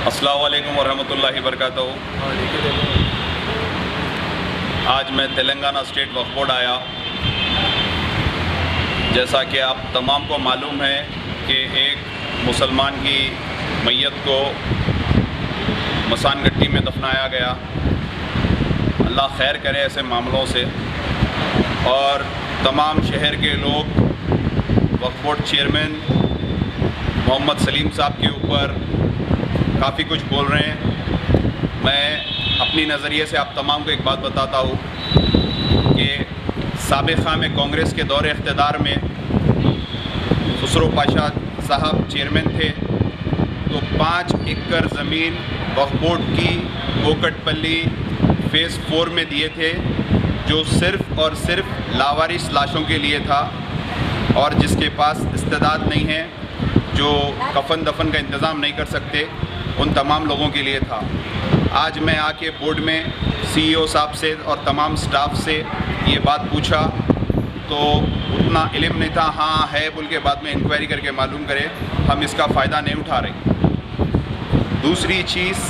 अस्सलामु अलैकुम वरहमतुल्लाहि वबरकातुहू। आज मैं तेलंगाना स्टेट वक्फ बोर्ड आया। जैसा कि आप तमाम को मालूम है कि एक मुसलमान की मैयत को मसान गट्टी में दफनाया गया। अल्लाह खैर करे ऐसे मामलों से। और तमाम शहर के लोग वक्फ बोर्ड चेयरमैन मोहम्मद सलीम साहब के ऊपर काफ़ी कुछ बोल रहे हैं। मैं अपनी नज़रिए से आप तमाम को एक बात बताता हूँ कि साबिक़ा में कांग्रेस के दौरे इक़्तिदार में खुसरो पाशा साहब चेयरमैन थे तो 5 एकड़ ज़मीन वक्फ बोर्ड की कोकटपल्ली फ़ेज़ 4 में दिए थे, जो सिर्फ़ और सिर्फ लावारिस लाशों के लिए था और जिसके पास इस्तेदाद नहीं है, जो कफन दफन का इंतज़ाम नहीं कर सकते, उन तमाम लोगों के लिए था। आज मैं आके बोर्ड में CEO साहब से और तमाम स्टाफ से ये बात पूछा तो उतना इल्म नहीं था। हाँ है बोल के बाद में इंक्वायरी करके मालूम करें, हम इसका फ़ायदा नहीं उठा रहे। दूसरी चीज़,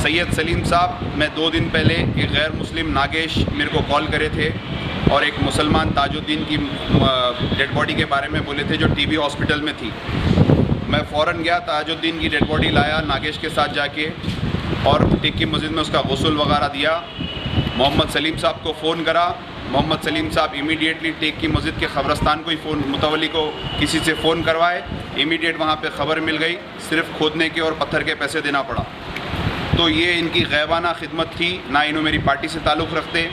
सैयद सलीम साहब मैं 2 दिन पहले एक गैर मुस्लिम नागेश मेरे को कॉल करे थे और एक मुसलमान ताजुद्दीन की डेड बॉडी के बारे में बोले थे जो TB हॉस्पिटल में थी। मैं फ़ौरन गया, ताजुद्दीन की डेड बॉडी लाया नागेश के साथ जाके और टिक्की मस्जिद में उसका गुस्ल वगैरह दिया। मोहम्मद सलीम साहब को फ़ोन करा। मोहम्मद सलीम साहब इमीडिएटली टिक्की मस्जिद के ख़बरस्तान को ही मुतवल्ली को किसी से फ़ोन करवाए। इमीडिएट वहाँ पे ख़बर मिल गई, सिर्फ खोदने के और पत्थर के पैसे देना पड़ा। तो ये इनकी गैबाना खिदमत थी। ना इन्हों मेरी पार्टी से ताल्लुक़ रखते,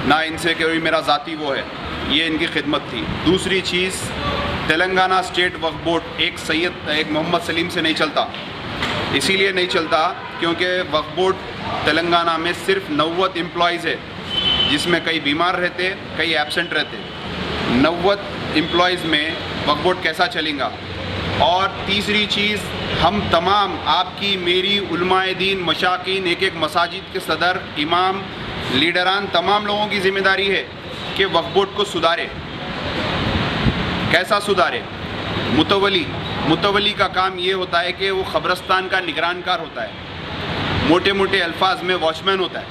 ना इनसे कोई मेरा ज़ाती वो है, ये इनकी खिदमत थी। दूसरी चीज़, तेलंगाना स्टेट वक्फ बोर्ड एक मोहम्मद सलीम से नहीं चलता। इसीलिए नहीं चलता क्योंकि वक्फ बोर्ड तेलंगाना में सिर्फ 90 एम्प्लॉइज़ है, जिसमें कई बीमार रहते, कई एब्सेंट रहते। 90 एम्प्लॉइज़ में वक्फ बोर्ड कैसा चलेगा? और तीसरी चीज़, हम तमाम आपकी मेरी उलमाए दीन मशाकीन एक मसाजिद के सदर इमाम लीडरान तमाम लोगों की ज़िम्मेदारी है कि वक्फ बोर्ड को सुधारे। कैसा सुधारे? मुतवली का काम ये होता है कि वो ख़बरस्तान का निगरानकार होता है, मोटे मोटे अल्फाज में वॉचमैन होता है।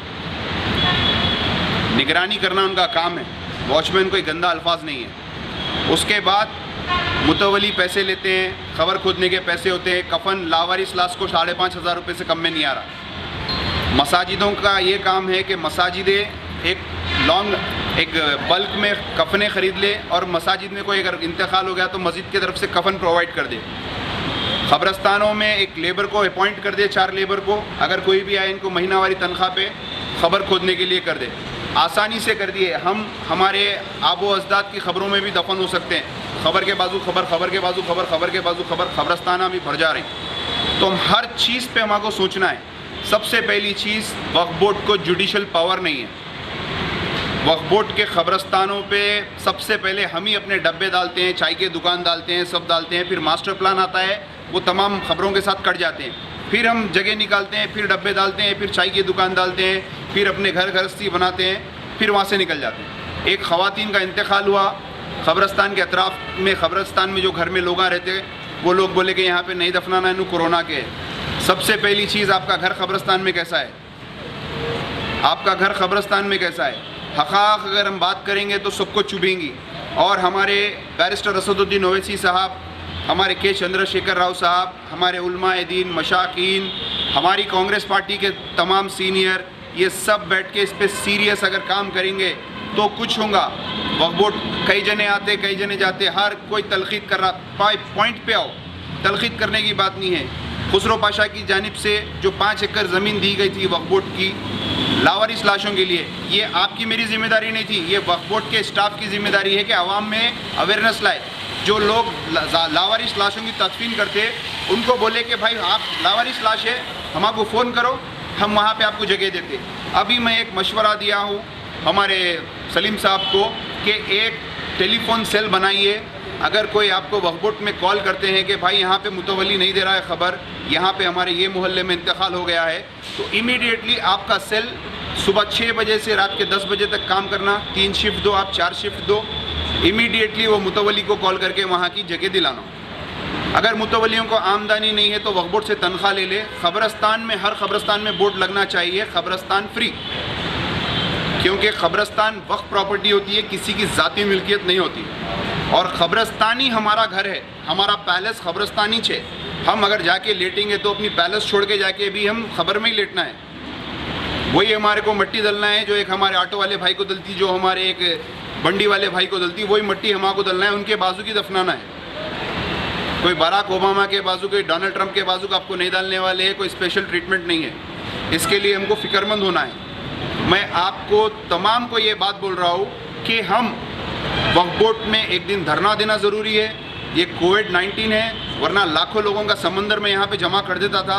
निगरानी करना उनका काम है, वॉचमैन कोई गंदा अल्फाज नहीं है। उसके बाद मुतवली पैसे लेते हैं, खबर खोदने के पैसे होते हैं। कफन लावारिस लाश को 5,500 रुपये से कम में नहीं आ रहा। मसाजिदों का ये काम है कि मसाजिदें एक बल्क में कफने ख़रीद ले और मसाजिद में कोई अगर इंतकाल हो गया तो मस्जिद की तरफ से कफन प्रोवाइड कर दे। ख़बरस्तानों में एक लेबर को अपॉइंट कर दे, 4 लेबर को, अगर कोई भी आए इनको महीनावारी तनख्वाह पे ख़बर खोदने के लिए कर दे। आसानी से कर दिए। हम हमारे आबो अजदाद की ख़बरों में भी दफन हो सकते हैं। ख़बर के बाजू ख़बर, ख़बर के बाजू ख़बर, ख़बर के बाजू ख़बर, ख़बरस्ताना भी भर जा रहे हैं। तो हम हर चीज़ पे हमको सोचना है। सबसे पहली चीज़, वक्फ बोर्ड को जुडिशल पावर नहीं है। वक्फ बोर्ड के ख़बरस्तानों पे सबसे पहले हम ही अपने डब्बे डालते हैं, चाय के दुकान डालते हैं, सब डालते हैं। फिर मास्टर प्लान आता है, वो तमाम ख़बरों के साथ कट जाते हैं। फिर हम जगह निकालते हैं, फिर डब्बे डालते हैं, फिर चाय की दुकान डालते हैं, फिर अपने घर गृहस्थी बनाते हैं, फिर वहाँ से निकल जाते हैं। एक ख़वातीन का इंतकाल हुआ ख़बरस्तान के अतराफ़ में, ख़बरस्तान में जो घर में लोग रहते, वो लोग बोले कि यहाँ पर नहीं दफनाना, इन्हों कोरोना के। सबसे पहली चीज़, आपका घर ख़बरस्तान में कैसा है? आपका घर ख़बरस्तान में कैसा है? हक़ाक़ अगर हम बात करेंगे तो सबको चुभेंगी। और हमारे बैरिस्टर असदुद्दीन ओवैसी साहब, हमारे के चंद्रशेखर राव साहब, हमारे उलमाए दीन मशाकीन, हमारी कांग्रेस पार्टी के तमाम सीनियर, ये सब बैठ के इस पर सीरियस अगर काम करेंगे तो कुछ होगा। वक्फ बोर्ड कई जने आते, कई जने जाते, हर कोई तलखीद कर रहा। पॉइंट पे आओ, तलखीद करने की बात नहीं है। खुसरो पाशा की जानिब से जो 5 एकड़ ज़मीन दी गई थी वक्फ बोर्ड की लावारिस लाशों के लिए, ये आपकी मेरी जिम्मेदारी नहीं थी, ये वक्फ बोर्ड के स्टाफ की जिम्मेदारी है कि आवाम में अवेयरनेस लाए। जो लोग लावारिस लाशों की तदफीन करते, उनको बोले कि भाई आप लावारिस लाश है, हम आपको फ़ोन करो, हम वहाँ पे आपको जगह देते। अभी मैं एक मशवरा दिया हूँ हमारे सलीम साहब को कि एक टेलीफोन सेल बनाइए। अगर कोई आपको वक्फ बोर्ड में कॉल करते हैं कि भाई यहाँ पे मुतवल्ली नहीं दे रहा है ख़बर, यहाँ पे हमारे ये मोहल्ले में इंतकाल हो गया है, तो इमीडिएटली आपका सेल सुबह 6 बजे से रात के 10 बजे तक काम करना। 3 शिफ्ट दो, आप 4 शिफ्ट दो, इमीडिएटली वो मुतवल्ली को कॉल करके वहाँ की जगह दिलाना। अगर मुतवलियों को आमदनी नहीं है तो वक्फ बोर्ड से तनख्वाह ले ले। ख़बरस्तान में, हर ख़बरस्तान में बोर्ड लगना चाहिए ख़बरस्तान फ्री, क्योंकि ख़बरस्तान वक्फ प्रॉपर्टी होती है, किसी की ज़ाती मिल्कियत नहीं होती। और ख़बरस्तानी हमारा घर है, हमारा पैलेस ख़बरस्तानी छे। हम अगर जाके लेटेंगे तो अपनी पैलेस छोड़ के जाके भी हम खबर में ही लेटना है। वही हमारे को मट्टी दलना है जो एक हमारे ऑटो वाले भाई को दलती, जो हमारे एक बंडी वाले भाई को दलती, वही मट्टी हमारे को दलना है, उनके बाजू की दफनाना है। कोई बराक ओबामा के बाजू, कोई डोनाल्ड ट्रंप के बाजू का आपको नहीं डालने वाले हैं, कोई स्पेशल ट्रीटमेंट नहीं है। इसके लिए हमको फ़िक्रमंद होना है। मैं आपको तमाम को ये बात बोल रहा हूँ कि हम वक्फ बोर्ड में एक दिन धरना देना ज़रूरी है। ये कोविड-19 है, वरना लाखों लोगों का समंदर में यहाँ पे जमा कर देता था।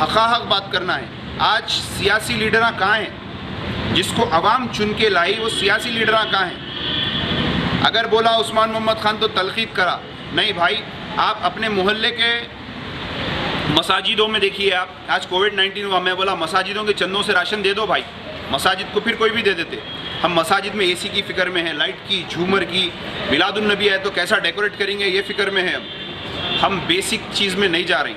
हक़ बात करना है। आज सियासी लीडर कहाँ हैं? जिसको अवाम चुन के लाई वो सियासी लीडर कहाँ हैं? अगर बोला उस्मान मोहम्मद खान तो तलखीद करा, नहीं भाई, आप अपने मोहल्ले के मसाजिदों में देखिए। आप आज कोविड-19 हुआ, मैं बोला मसाजिदों के चंदों से राशन दे दो भाई। मसाजिद को फिर कोई भी दे देते। हम मसाजिद में एसी की फ़िक्र में है, लाइट की, झूमर की, मिलादुन नबी है तो कैसा डेकोरेट करेंगे ये फ़िक्र में है। हम बेसिक चीज़ में नहीं जा रही,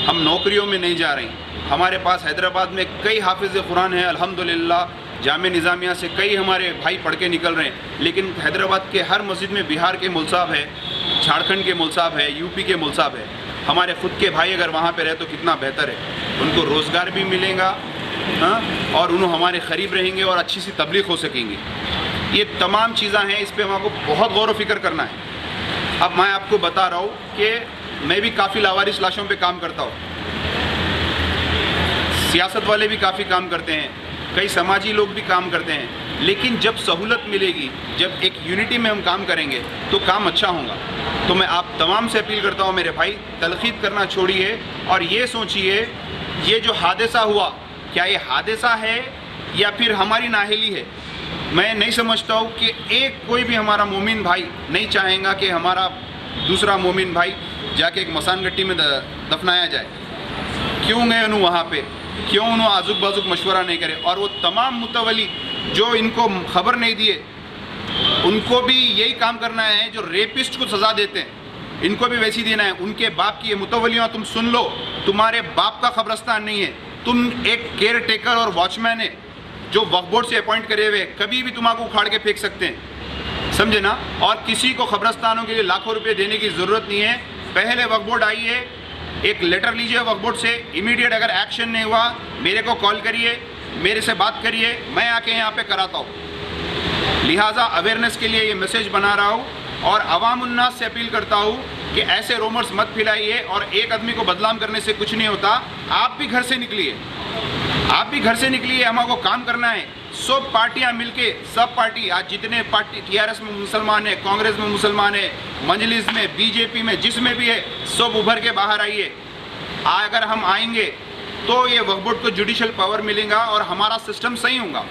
हम नौकरियों में नहीं जा रही। हमारे पास हैदराबाद में कई हाफिज़ कुरान हैं अल्हम्दुलिल्लाह, जामे निज़ामिया से कई हमारे भाई पढ़ के निकल रहे हैं। लेकिन हैदराबाद के हर मस्जिद में बिहार के मौलवी साहब है, झारखंड के मौलवी साहब है, यूपी के मौलवी साहब है। हमारे ख़ुद के भाई अगर वहाँ पे रहे तो कितना बेहतर है। उनको रोज़गार भी मिलेगा, हाँ, और उन्होंने हमारे करीब रहेंगे और अच्छी सी तबलीग हो सकेंगी। ये तमाम चीज़ें हैं, इस पर हमको बहुत गौर व फिक्र करना है। अब मैं आपको बता रहा हूँ कि मैं भी काफ़ी लावारिस लाशों पे काम करता हूँ, सियासत वाले भी काफ़ी काम करते हैं, कई समाजी लोग भी काम करते हैं। लेकिन जब सहूलत मिलेगी, जब एक यूनिटी में हम काम करेंगे तो काम अच्छा होगा। तो मैं आप तमाम से अपील करता हूँ मेरे भाई, तलखीद करना छोड़िए और ये सोचिए ये जो हादसा हुआ, क्या ये हादसा है या फिर हमारी नाअहली है? मैं नहीं समझता हूँ कि एक कोई भी हमारा मोमिन भाई नहीं चाहेगा कि हमारा दूसरा मोमिन भाई जाके एक मसान गट्टी में दफनाया जाए। क्यों गए उन्होंने वहाँ पे? क्यों उन्होंने आजुक बाजुक मशवरा नहीं करे? और वो तमाम मुतवली जो इनको खबर नहीं दिए, उनको भी यही काम करना है। जो रेपिस्ट को सज़ा देते हैं, इनको भी वैसी देना है। उनके बाप की, ये मुतवलियों तुम सुन लो, तुम्हारे बाप का कब्रस्तान नहीं है, तुम एक केयर टेकर और वॉचमैन है जो वक्फ बोर्ड से अपॉइंट करे हुए, कभी भी तुम्हारा उखाड़ के फेंक सकते हैं, समझे ना? और किसी को कब्रस्तानों के लिए लाखों रुपए देने की ज़रूरत नहीं है। पहले वक्फ बोर्ड आई है, एक लेटर लीजिए वक्फ बोर्ड से, इमीडिएट अगर एक्शन नहीं हुआ मेरे को कॉल करिए, मेरे से बात करिए, मैं आके यहाँ पे कराता हूँ। लिहाजा अवेयरनेस के लिए ये मैसेज बना रहा हूँ और अवाम उन्नास से अपील करता हूँ कि ऐसे रोमर्स मत फैलाइए। और एक आदमी को बदनाम करने से कुछ नहीं होता। आप भी घर से निकलिए, आप भी घर से निकलिए, हमको काम करना है। सब पार्टियां मिलके, सब पार्टी, आज जितने पार्टी टीआरएस में मुसलमान है, कांग्रेस में मुसलमान है, मजलिस में, बीजेपी में, जिसमें भी है, सब उभर के बाहर आइए। अगर हम आएंगे तो ये वक्फ बोर्ड को जुडिशल पावर मिलेगा और हमारा सिस्टम सही होगा।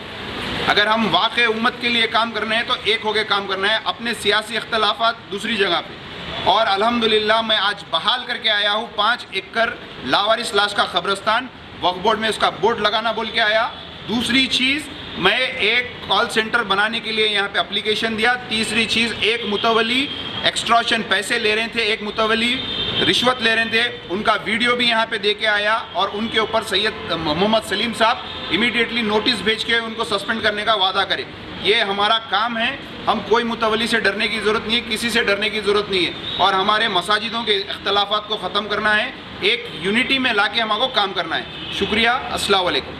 अगर हम वाक़ई उम्मत के लिए काम करना है तो एक होकर काम करना है, अपने सियासी इख्तलाफात दूसरी जगह पे। और अल्हम्दुलिल्लाह मैं आज बहाल करके आया हूँ 5 एकड़ लावारिस लाश का कब्रस्तान, वक्फ बोर्ड में उसका बोर्ड लगाना बोल के आया। दूसरी चीज़, मैं एक कॉल सेंटर बनाने के लिए यहाँ पे एप्लीकेशन दिया। तीसरी चीज़, एक मुतवली एक्सट्रॉशन पैसे ले रहे थे, एक मुतवली रिश्वत ले रहे थे, उनका वीडियो भी यहाँ पे दे के आया और उनके ऊपर सैयद मोहम्मद सलीम साहब इमीडिएटली नोटिस भेज के उनको सस्पेंड करने का वादा करें। ये हमारा काम है। हम कोई मुतवली से डरने की ज़रूरत नहीं है, किसी से डरने की ज़रूरत नहीं है। और हमारे मसाजिदों के इख्तलाफात को ख़त्म करना है, एक यूनिटी में ला के हमको काम करना है। शुक्रिया, अस्सलाम वालेकुम।